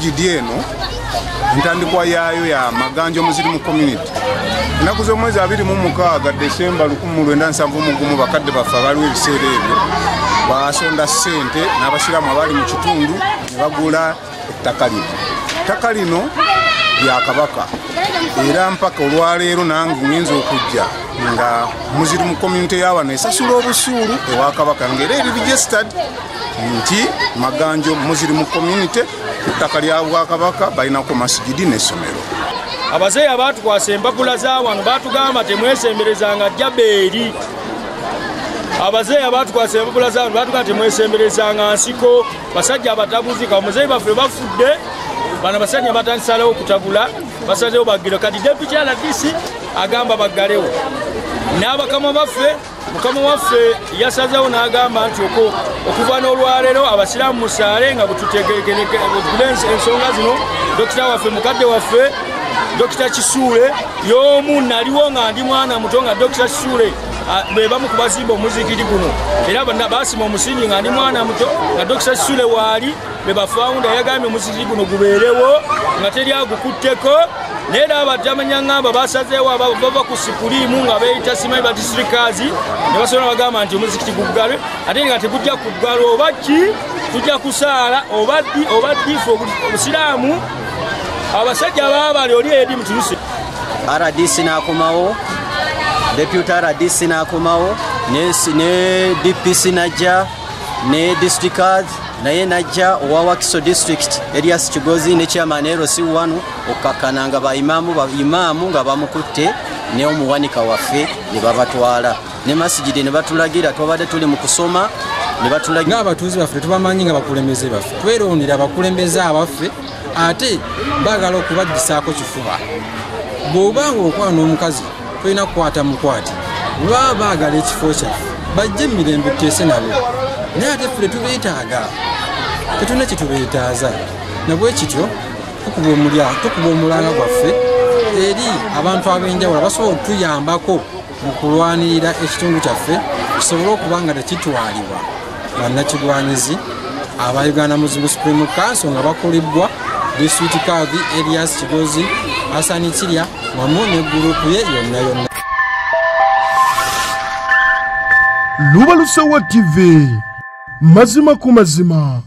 eno ntandikwa yaayo ya Maganjo Muslim Community ennaku z'omwezi 26 Desemba 1971 bakadde baffe abaliwo ebiseera ebyo basonda ssente n'abasiraamu abali mu kitundu ne bagula ettaka lino. Ettaka lino lya Kabaka era mpaka olwaleero nange ngenza okujja nga Muslim Community y'awano esasula obusuulu ewa Kabaka ng'era eri registered nti Maganjo Muslim Community ettaka lya Bwakabaka balinako masigidi n'essomero. Abazeeyi abaatukwasa empapula za wano baatugamba temwesemberezanga jjabeeri. Abazeeyi abaatukwasa empapula za wano baatugamba temwesemberezanga nsiko. Basajja abatabuzika omuzeeyi baffe bafudde bano basajja batandisalawo okutabula basazeewo baggire kati deputy RDC agamba baggalewo n'abakama baffe mukama waffe yasazeewo n'agamba nti okuva n'olwaleero abasiraamu musaale nga bwetutegeegereke ensonga zino dokita waffe mukadde waffe Dr. Kisuule y'omu naliwo nga ndi mwana muto nga Dr. Kisuule be bamu ku bazimba omuzikiti guno era basima omusingi nga ndi mwana muto nga Dr. Kisuule waali be bafawunda yagambye omuzikiti guno gubeerewo nga teri agukutteko naye abatamanya ngamba basazeewo bava ku sikuliimu nga beeyita simanyi ba disirikazi ne basobola bagamba nti omuzikiti guggale ate nga tegujja kuggala oba ki tujja kusaala oba ddi fe obusiraamu abasajja babali oli edi mutuluse RDC nakomawo deputy RDC nakomawo ne DPC najja ne district naye najja owa Wakiso district Elias Kigozi ne chairman LC1 okakananga ba imamu nga bamukutte ne omuwanika waffe ne babatwala ne masjidi ne batulagira tobadde tuli mu kusoma ne batulagira abatuuzi baffe tubamanyi nga bakulembeze baffe twerondera bakulembeze abaffe ate bagala okubagisaako kifuba bw'obanga okwana n'omukazi tolina kukwata mukwati baba baagala ekifo kyaffe bajje emirembe tuteese nabo naye ate ffe tetubeetaaga tetulina kitubeetaaza nabwe kityo tukuba omulanga gwaffe eri abantu ab'enjawulo abasobola okutuyambako mu kulwanirira ekitundu kyaffe kisobole okuba nga tekitwalibwa bannakigwanyizi aba Uganda Muslim Supreme Council nga bakolebwa District Kadhi Elias Kigozi Hassan Kirya wamu ne gurupu ye yonna. Lubalusewa TV mazima ku mazima.